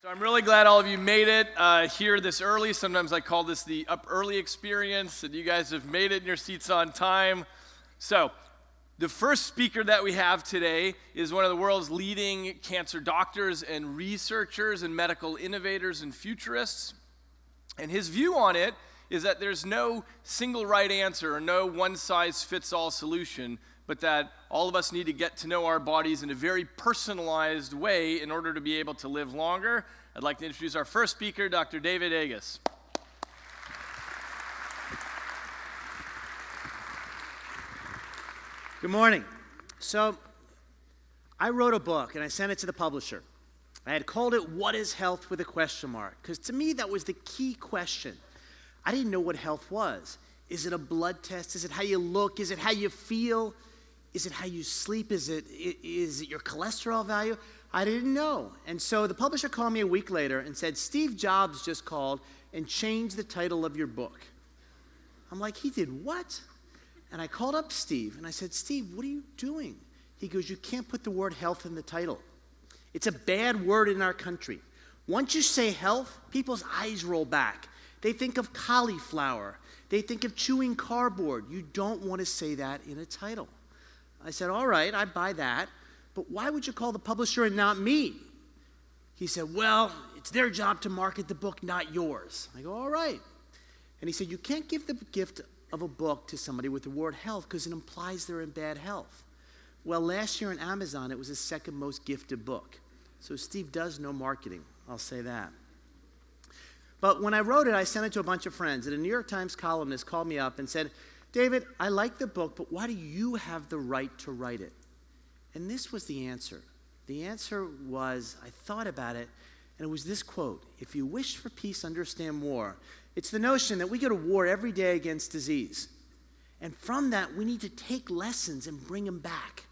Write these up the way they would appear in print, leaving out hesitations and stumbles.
I'm really glad all of you made it here this early. Sometimes I call this the up early experience, and you guys have made it in your seats on time. So, the first speaker that we have today is one of the world's leading cancer doctors and researchers and medical innovators and futurists. And his view on it is that there's no single right answer or no one-size-fits-all solution, but that all of us need to get to know our bodies in a very personalized way in order to be able to live longer. I'd like to introduce our first speaker, Dr. David Agus. Good morning. So, I wrote a book and I sent it to the publisher. I had called it, "What is Health?" with a question mark, because to me that was the key question. I didn't know what health was. Is it a blood test? Is it how you look? Is it how you feel? Is it how you sleep? Is it your cholesterol value? I didn't know. And so the publisher called me a week later and said, "Steve Jobs just called and changed the title of your book." I'm like, "He did what?" And I called up Steve and I said, "Steve, what are you doing?" He goes, "You can't put the word health in the title. It's a bad word in our country. Once you say health, people's eyes roll back. They think of cauliflower. They think of chewing cardboard. You don't want to say that in a title." I said, "All right, I buy that, but why would you call the publisher and not me?" He said, "Well, it's their job to market the book, not yours." I go, "All right." And he said, "You can't give the gift of a book to somebody with the word health because it implies they're in bad health." Well, last year on Amazon, it was his second most gifted book. So Steve does know marketing, I'll say that. But when I wrote it, I sent it to a bunch of friends, and a New York Times columnist called me up and said, "David, I like the book, but why do you have the right to write it?" And this was the answer. The answer was, I thought about it, and it was this quote: "If you wish for peace, understand war." It's the notion that we go to war every day against disease. And from that, we need to take lessons and bring them back.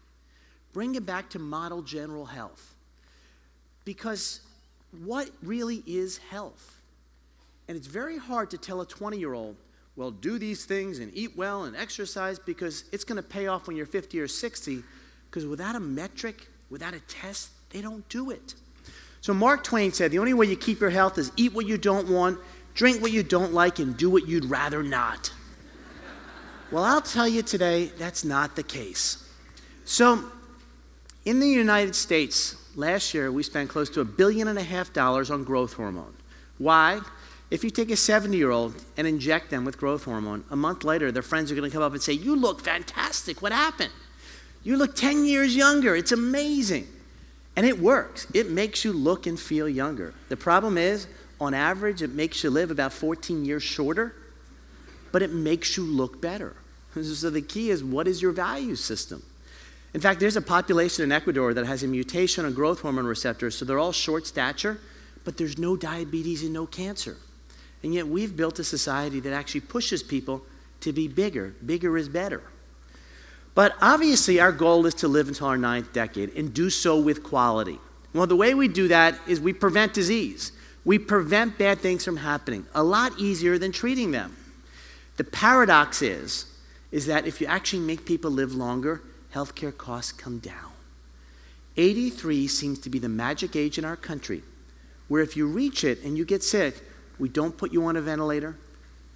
Bring them back to model general health. Because what really is health? And it's very hard to tell a 20-year-old, well, do these things and eat well and exercise, because it's going to pay off when you're 50 or 60, because without a metric, without a test, they don't do it. So Mark Twain said, the only way you keep your health is eat what you don't want, drink what you don't like, and do what you'd rather not. Well, I'll tell you today, that's not the case. So in the United States, last year, we spent close to $1.5 billion on growth hormone. Why? If you take a 70-year-old and inject them with growth hormone, a month later, their friends are going to come up and say, "You look fantastic. What happened? You look 10 years younger. It's amazing." And it works. It makes you look and feel younger. The problem is, on average, it makes you live about 14 years shorter, but it makes you look better. So the key is, what is your value system? In fact, there's a population in Ecuador that has a mutation on growth hormone receptors, so they're all short stature, but there's no diabetes and no cancer. And yet we've built a society that actually pushes people to be bigger. Bigger is better. But obviously our goal is to live until our 9th decade and do so with quality. Well, the way we do that is we prevent disease. We prevent bad things from happening a lot easier than treating them. The paradox is that if you actually make people live longer, healthcare costs come down. 83 seems to be the magic age in our country, where if you reach it and you get sick, we don't put you on a ventilator,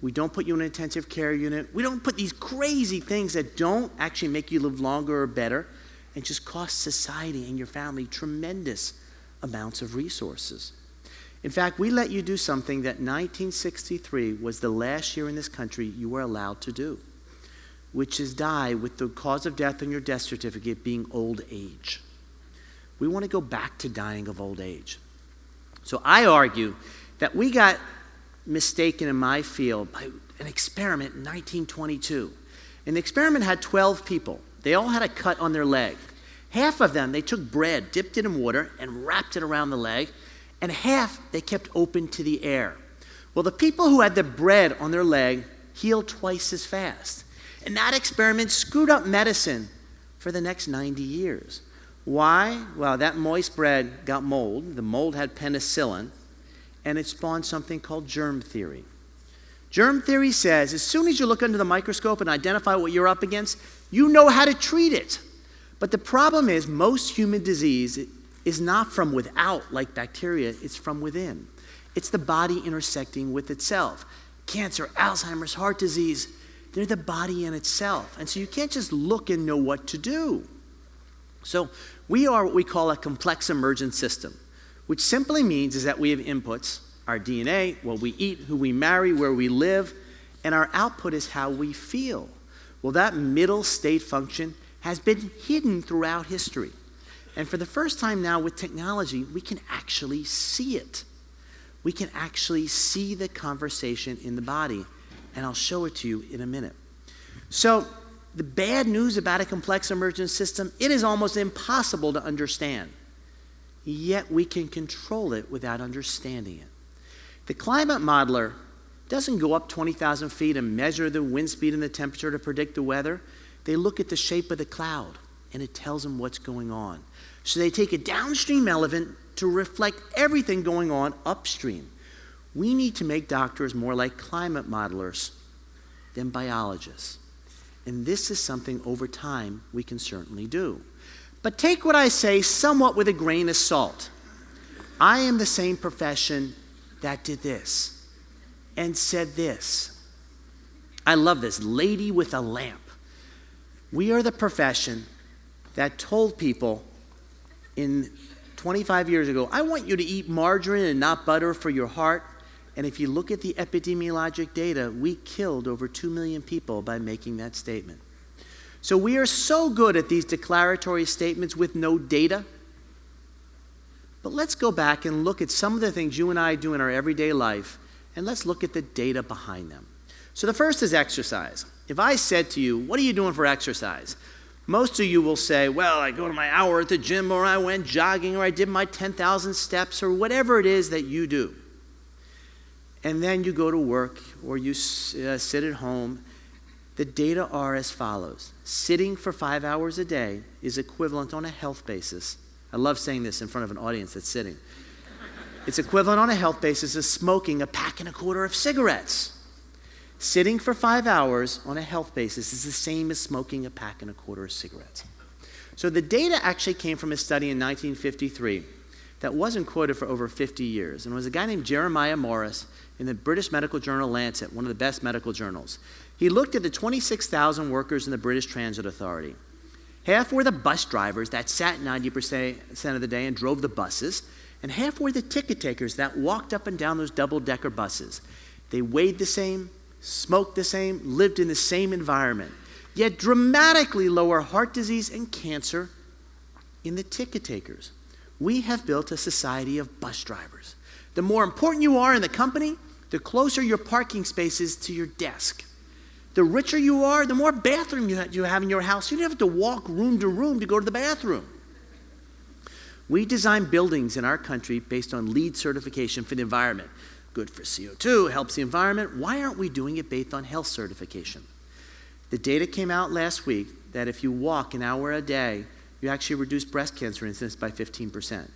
we don't put you in an intensive care unit, we don't put these crazy things that don't actually make you live longer or better, and just cost society and your family tremendous amounts of resources. In fact, we let you do something that 1963 was the last year in this country you were allowed to do, which is die with the cause of death on your death certificate being old age. We want to go back to dying of old age. So I argue that we got mistaken in my field by an experiment in 1922. And the experiment had 12 people. They all had a cut on their leg. Half of them, they took bread, dipped it in water, and wrapped it around the leg, and half they kept open to the air. Well, the people who had the bread on their leg healed twice as fast. And that experiment screwed up medicine for the next 90 years. Why? Well, that moist bread got mold. The mold had penicillin, and it spawned something called germ theory. Germ theory says as soon as you look under the microscope and identify what you're up against, you know how to treat it. But the problem is most human disease is not from without like bacteria, it's from within. It's the body intersecting with itself. Cancer, Alzheimer's, heart disease, they're the body in itself. And so you can't just look and know what to do. So we are what we call a complex emergent system, which simply means is that we have inputs, our DNA, what we eat, who we marry, where we live, and our output is how we feel. Well, that middle state function has been hidden throughout history. And for the first time now with technology, we can actually see it. We can actually see the conversation in the body, and I'll show it to you in a minute. So the bad news about a complex emergent system, it is almost impossible to understand. Yet we can control it without understanding it. The climate modeler doesn't go up 20,000 feet and measure the wind speed and the temperature to predict the weather. They look at the shape of the cloud, and it tells them what's going on. So they take a downstream element to reflect everything going on upstream. We need to make doctors more like climate modelers than biologists. And this is something over time we can certainly do. But take what I say somewhat with a grain of salt. I am the same profession that did this and said this. I love this, lady with a lamp. We are the profession that told people in 25 years ago, I want you to eat margarine and not butter for your heart. And if you look at the epidemiologic data, we killed over 2 million people by making that statement. So we are so good at these declaratory statements with no data. But let's go back and look at some of the things you and I do in our everyday life, and let's look at the data behind them. So the first is exercise. If I said to you, what are you doing for exercise? Most of you will say, well, I go to my hour at the gym, or I went jogging, or I did my 10,000 steps, or whatever it is that you do. And then you go to work, or you sit at home. The data are as follows. Sitting for 5 hours a day is equivalent on a health basis. I love saying this in front of an audience that's sitting. It's equivalent on a health basis of smoking a pack and a quarter of cigarettes. Sitting for 5 hours on a health basis is the same as smoking a pack and a quarter of cigarettes. So the data actually came from a study in 1953 that wasn't quoted for over 50 years. And it was a guy named Jeremiah Morris in the British medical journal Lancet, one of the best medical journals. He looked at the 26,000 workers in the British Transit Authority. Half were the bus drivers that sat 90% of the day and drove the buses, and half were the ticket takers that walked up and down those double-decker buses. They weighed the same, smoked the same, lived in the same environment, yet dramatically lower heart disease and cancer in the ticket takers. We have built a society of bus drivers. The more important you are in the company, the closer your parking space is to your desk. The richer you are, the more bathroom you have in your house. You don't have to walk room to room to go to the bathroom. We design buildings in our country based on LEED certification for the environment. Good for CO2, helps the environment. Why aren't we doing it based on health certification? The data came out last week that if you walk an hour a day, you actually reduce breast cancer incidence by 15%.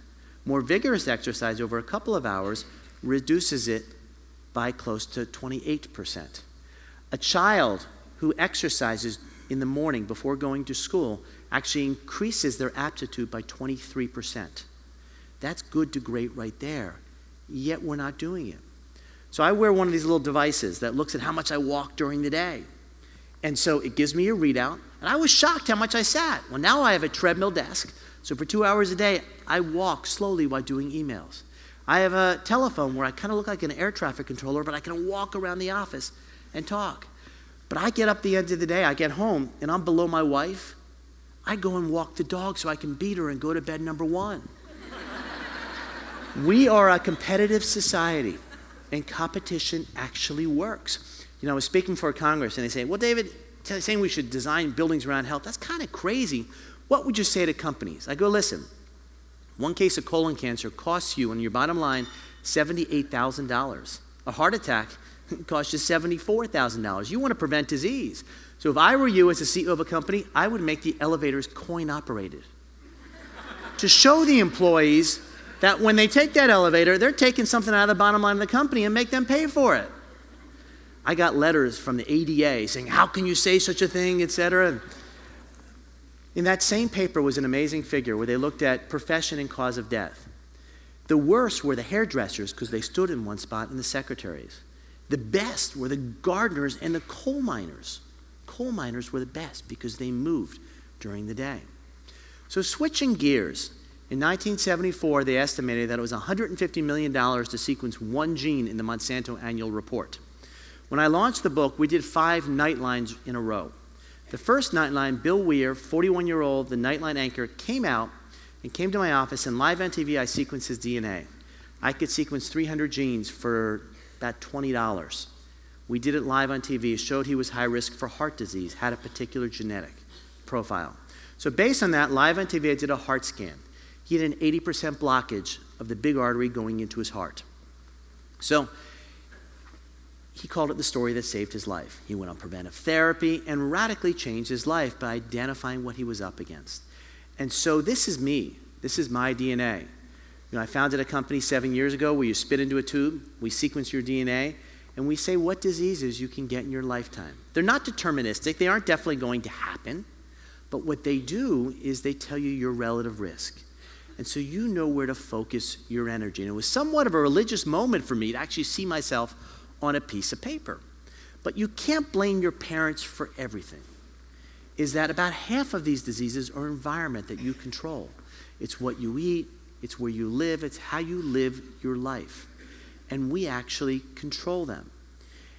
More vigorous exercise over a couple of hours reduces it by close to 28%. A child who exercises in the morning before going to school actually increases their aptitude by 23%. That's good to great right there, yet we're not doing it. So I wear one of these little devices that looks at how much I walk during the day. And so it gives me a readout, and I was shocked how much I sat. Well, now I have a treadmill desk, so for 2 hours a day, I walk slowly while doing emails. I have a telephone where I kind of look like an air traffic controller, but I can walk around the office and talk. But I get up the end of the day, I get home, and I'm below my wife. I go and walk the dog so I can beat her and go to bed number one. We are a competitive society, and competition actually works. You know, I was speaking for Congress, and they say, well, David, saying we should design buildings around health, that's kind of crazy. What would you say to companies? I go, listen, one case of colon cancer costs you, on your bottom line, $78,000. A heart attack costs you $74,000. You want to prevent disease. So if I were you as the CEO of a company, I would make the elevators coin-operated to show the employees that when they take that elevator, they're taking something out of the bottom line of the company and make them pay for it. I got letters from the ADA saying, how can you say such a thing, et cetera. In that same paper was an amazing figure where they looked at profession and cause of death. The worst were the hairdressers because they stood in one spot, and the secretaries. The best were the gardeners and the coal miners. Coal miners were the best because they moved during the day. So switching gears, in 1974 they estimated that it was $150 million to sequence one gene in the Monsanto annual report. When I launched the book, we did 5 nightlines in a row. The first nightline, Bill Weir, 41-year-old, the nightline anchor, came out and came to my office, and live on TV I sequenced his DNA. I could sequence 300 genes for about $20. We did it live on TV. It showed he was high risk for heart disease, had a particular genetic profile. So based on that, live on TV I did a heart scan. He had an 80% blockage of the big artery going into his heart. So he called it the story that saved his life. He went on preventive therapy and radically changed his life by identifying what he was up against. And so this is me. This is my DNA. I founded a company 7 years ago where you spit into a tube, we sequence your DNA, and we say what diseases you can get in your lifetime. They're not deterministic. They aren't definitely going to happen. But what they do is they tell you your relative risk. And so you know where to focus your energy. And it was somewhat of a religious moment for me to actually see myself on a piece of paper. But you can't blame your parents for everything. Is that about half of these diseases are environment that you control. It's what you eat, it's where you live, it's how you live your life. And we actually control them.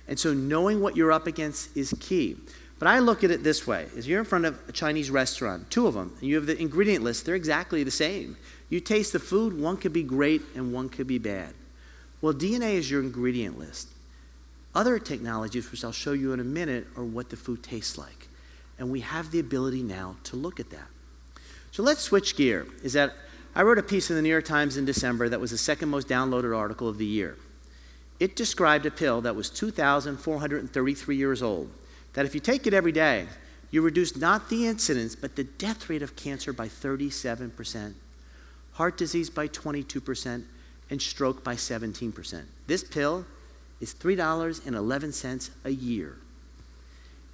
And so knowing what you're up against is key. But I look at it this way. Is you're in front of a Chinese restaurant, 2 of them, and you have the ingredient list, they're exactly the same. You taste the food, one could be great and one could be bad. Well, DNA is your ingredient list. Other technologies, which I'll show you in a minute, are what the food tastes like. And we have the ability now to look at that. So let's switch gear. I wrote a piece in the New York Times in December that was the second most downloaded article of the year. It described a pill that was 2,433 years old, that if you take it every day, you reduce not the incidence, but the death rate of cancer by 37%, heart disease by 22%, and stroke by 17%. This pill is $3.11 a year.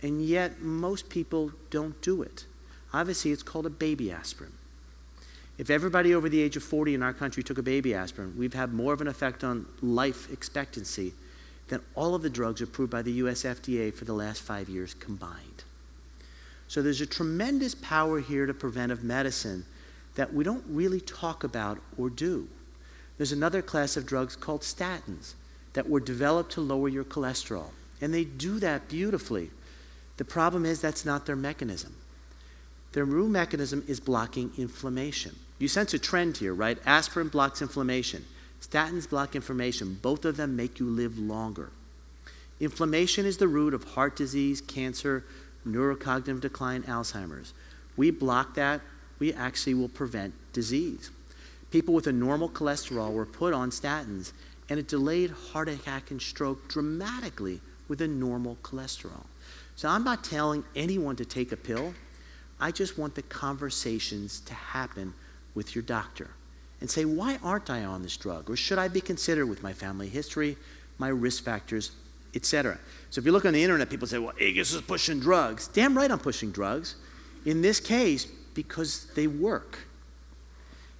And yet, most people don't do it. Obviously, it's called a baby aspirin. If everybody over the age of 40 in our country took a baby aspirin, we'd have more of an effect on life expectancy than all of the drugs approved by the US FDA for the last 5 years combined. So there's a tremendous power here to preventive medicine that we don't really talk about or do. There's another class of drugs called statins that were developed to lower your cholesterol, and they do that beautifully. The problem is that's not their mechanism. Their real mechanism is blocking inflammation. You sense a trend here, right? Aspirin blocks inflammation. Statins block inflammation. Both of them make you live longer. Inflammation is the root of heart disease, cancer, neurocognitive decline, Alzheimer's. We block that, we actually will prevent disease. People with a normal cholesterol were put on statins, and it delayed heart attack and stroke dramatically with a normal cholesterol. So I'm not telling anyone to take a pill. I just want the conversations to happen with your doctor and say, why aren't I on this drug? Or should I be considered with my family history, my risk factors, etc. So if you look on the internet, people say, well, Agus is pushing drugs. Damn right I'm pushing drugs. In this case, because they work.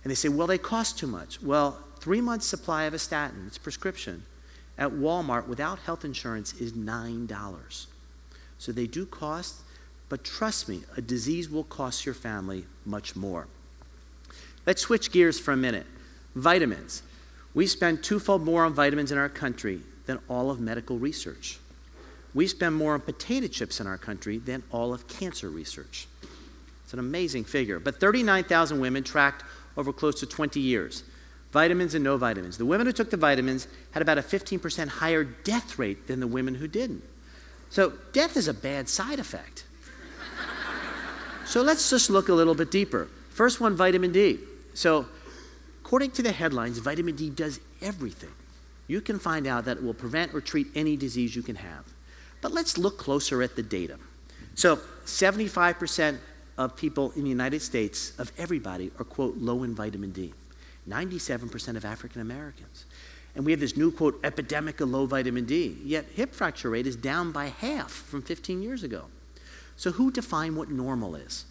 And they say, well, they cost too much. Well, 3 months supply of a statin, it's prescription, at Walmart without health insurance is $9. So they do cost, but trust me, a disease will cost your family much more. Let's switch gears for a minute. Vitamins. We spend twofold more on vitamins in our country than all of medical research. We spend more on potato chips in our country than all of cancer research. It's an amazing figure. But 39,000 women tracked over close to 20 years. Vitamins and no vitamins. The women who took the vitamins had about a 15% higher death rate than the women who didn't. So death is a bad side effect. So let's just look a little bit deeper. First one, vitamin D. So according to the headlines, vitamin D does everything. You can find out that it will prevent or treat any disease you can have. But let's look closer at the data. So 75% of people in the United States, of everybody, are, quote, low in vitamin D. 97% of African Americans. And we have this new, quote, epidemic of low vitamin D. Yet hip fracture rate is down by half from 15 years ago. So who defined what normal is?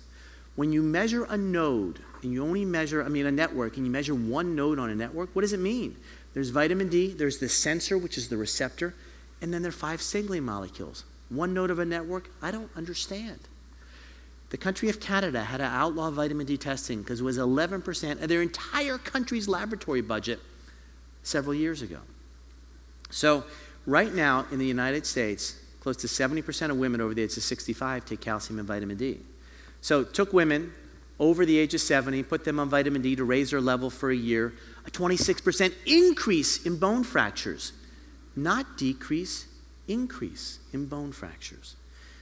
When you measure a node, and you only measure, a network, and you measure one node on a network, what does it mean? There's vitamin D, there's the sensor, which is the receptor, and then there are 5 signaling molecules. One node of a network? I don't understand. The country of Canada had to outlaw vitamin D testing because it was 11% of their entire country's laboratory budget several years ago. So right now in the United States, close to 70% of women over the age of 65 take calcium and vitamin D. So it took women over the age of 70, put them on vitamin D to raise their level for a year, a 26% increase in bone fractures. Not decrease, increase in bone fractures.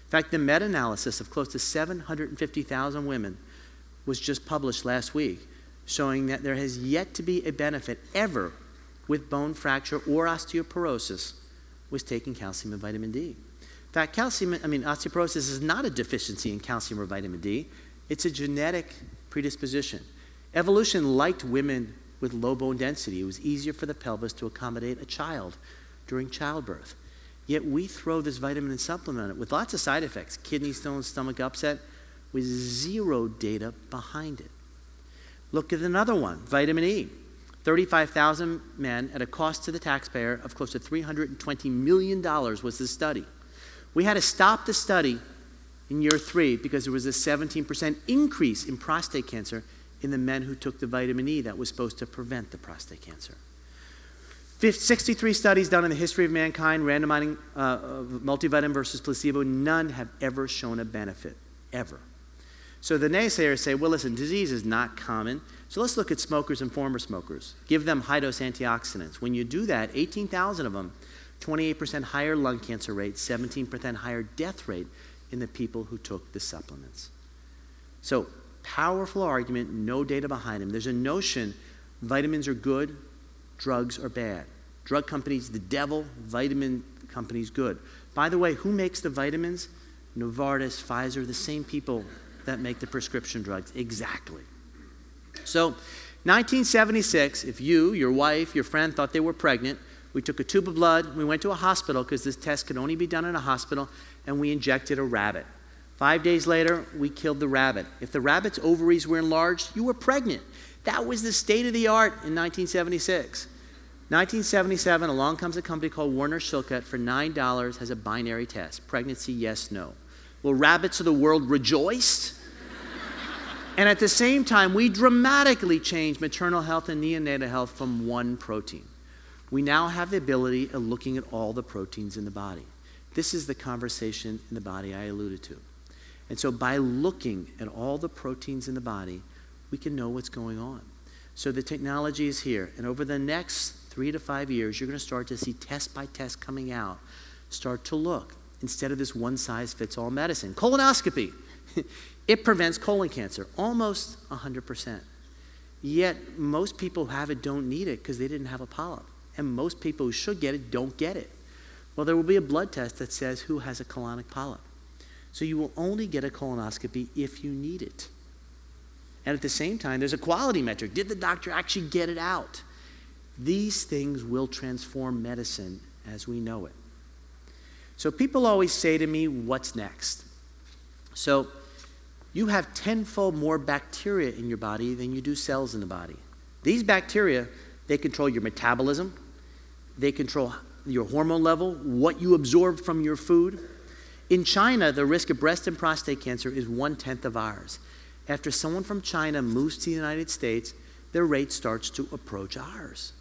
In fact, the meta-analysis of close to 750,000 women was just published last week, showing that there has yet to be a benefit ever with bone fracture or osteoporosis was taking calcium and vitamin D. In fact, osteoporosis is not a deficiency in calcium or vitamin D. It's a genetic predisposition. Evolution liked women with low bone density. It was easier for the pelvis to accommodate a child during childbirth. Yet we throw this vitamin and supplement with lots of side effects, kidney stones, stomach upset, with zero data behind it. Look at another one, vitamin E. 35,000 men at a cost to the taxpayer of close to $320 million was the study. We had to stop the study in year 3 because there was a 17% increase in prostate cancer in the men who took the vitamin E that was supposed to prevent the prostate cancer. 63 studies done in the history of mankind, randomizing multivitamin versus placebo, none have ever shown a benefit, ever. So the naysayers say, well, listen, disease is not common, so let's look at smokers and former smokers. Give them high-dose antioxidants. When you do that, 18,000 of them, 28% higher lung cancer rate, 17% higher death rate in the people who took the supplements. So, powerful argument, no data behind them. There's a notion vitamins are good, drugs are bad. Drug companies, the devil, vitamin companies, good. By the way, who makes the vitamins? Novartis, Pfizer, the same people that make the prescription drugs. Exactly. So, 1976, if you, your wife, your friend thought they were pregnant, we took a tube of blood, we went to a hospital because this test could only be done in a hospital, and we injected a rabbit. 5 days later, we killed the rabbit. If the rabbit's ovaries were enlarged, you were pregnant. That was the state of the art in 1976. 1977, along comes a company called Warner Shilcutt for $9, has a binary test. Pregnancy, yes, no. Well, rabbits of the world rejoiced. And at the same time, we dramatically changed maternal health and neonatal health from one protein. We now have the ability of looking at all the proteins in the body. This is the conversation in the body I alluded to. And so by looking at all the proteins in the body, we can know what's going on. So the technology is here. And over the next 3 to 5 years, you're going to start to see test by test coming out, start to look, instead of this one-size-fits-all medicine. Colonoscopy, it prevents colon cancer, almost 100%. Yet most people who have it don't need it because they didn't have a polyp. And most people who should get it don't get it. Well, there will be a blood test that says who has a colonic polyp. So you will only get a colonoscopy if you need it. And at the same time, there's a quality metric. Did the doctor actually get it out? These things will transform medicine as we know it. So people always say to me, what's next? So you have tenfold more bacteria in your body than you do cells in the body. These bacteria, they control your metabolism. They control your hormone level, what you absorb from your food. In China, the risk of breast and prostate cancer is 1/10 of ours. After someone from China moves to the United States, their rate starts to approach ours.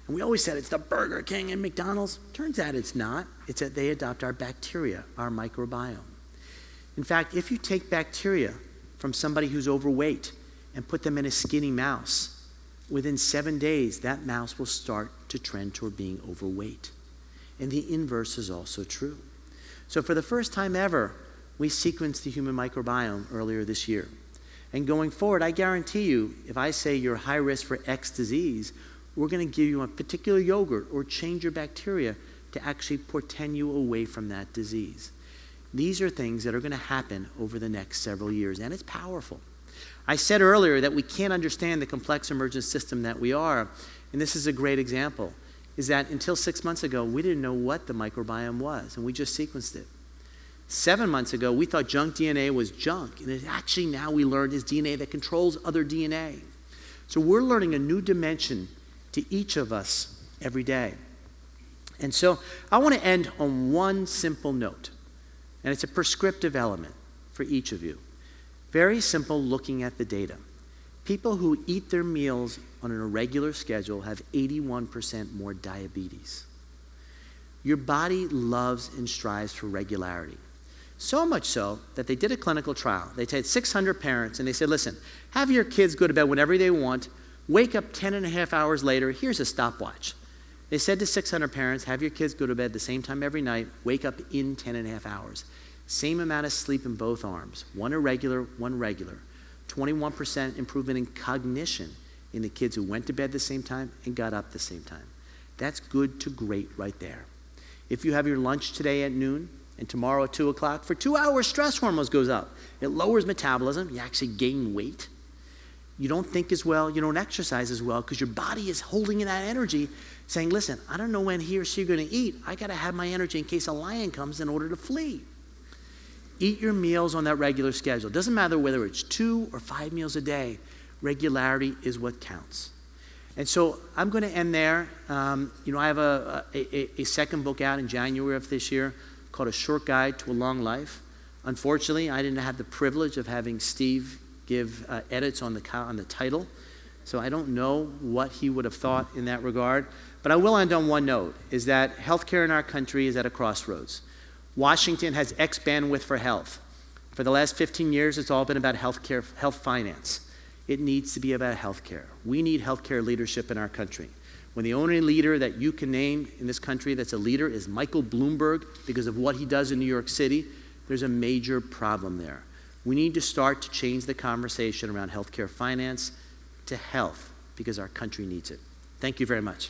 And we always said it's the Burger King and McDonald's. Turns out it's not. It's that they adopt our bacteria, our microbiome. In fact, if you take bacteria from somebody who's overweight and put them in a skinny mouse, within 7 days, that mouse will start to trend toward being overweight. And the inverse is also true. So for the first time ever, we sequenced the human microbiome earlier this year. And going forward, I guarantee you, if I say you're high risk for X disease, we're going to give you a particular yogurt or change your bacteria to actually portend you away from that disease. These are things that are going to happen over the next several years, and it's powerful. I said earlier that we can't understand the complex emergent system that we are, and this is a great example, is that until 6 months ago, we didn't know what the microbiome was, and we just sequenced it. 7 months ago, we thought junk DNA was junk, and it actually now we learned is DNA that controls other DNA. So we're learning a new dimension to each of us every day. And so I want to end on one simple note, and it's a prescriptive element for each of you. Very simple, looking at the data. People who eat their meals on an irregular schedule have 81% more diabetes. Your body loves and strives for regularity. So much so that they did a clinical trial. They had 600 parents and they said, listen, have your kids go to bed whenever they want, wake up 10 and a half hours later, here's a stopwatch. They said to 600 parents, have your kids go to bed the same time every night, wake up in 10 and a half hours. Same amount of sleep in both arms, one irregular, one regular. 21% improvement in cognition in the kids who went to bed the same time and got up the same time. That's good to great right there. If you have your lunch today at noon and tomorrow at 2 o'clock, for 2 hours, stress hormones goes up. It lowers metabolism. You actually gain weight. You don't think as well. You don't exercise as well because your body is holding in that energy saying, listen, I don't know when he or she are going to eat. I got to have my energy in case a lion comes in order to flee. Eat your meals on that regular schedule. It doesn't matter whether it's 2 or 5 meals a day. Regularity is what counts. And so I'm going to end there. I have a second book out in January of this year called A Short Guide to a Long Life. Unfortunately, I didn't have the privilege of having Steve give edits on the title, so I don't know what he would have thought in that regard. But I will end on one note, is that healthcare in our country is at a crossroads. Washington has X bandwidth for health. For the last 15 years, it's all been about healthcare, health finance. It needs to be about healthcare. We need healthcare leadership in our country. When the only leader that you can name in this country that's a leader is Michael Bloomberg because of what he does in New York City, there's a major problem there. We need to start to change the conversation around healthcare finance to health because our country needs it. Thank you very much.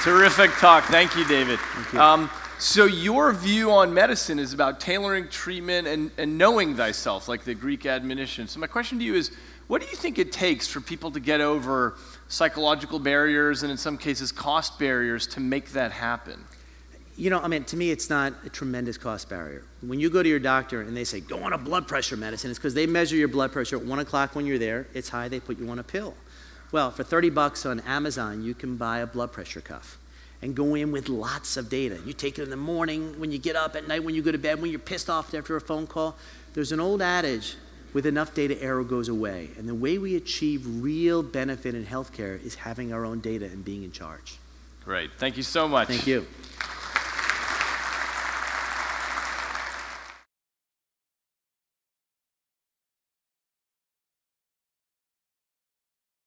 Terrific talk. Thank you, David. Thank you. So your view on medicine is about tailoring treatment and knowing thyself, like the Greek admonition. So my question to you is, what do you think it takes for people to get over psychological barriers and in some cases cost barriers to make that happen? To me, it's not a tremendous cost barrier. When you go to your doctor and they say, go on a blood pressure medicine, it's because they measure your blood pressure at 1 o'clock when you're there. It's high, they put you on a pill. Well, for $30 on Amazon, you can buy a blood pressure cuff and go in with lots of data. You take it in the morning, when you get up, at night when you go to bed, when you're pissed off after a phone call. There's an old adage, with enough data, error goes away. And the way we achieve real benefit in healthcare is having our own data and being in charge. Great. Thank you so much. Thank you.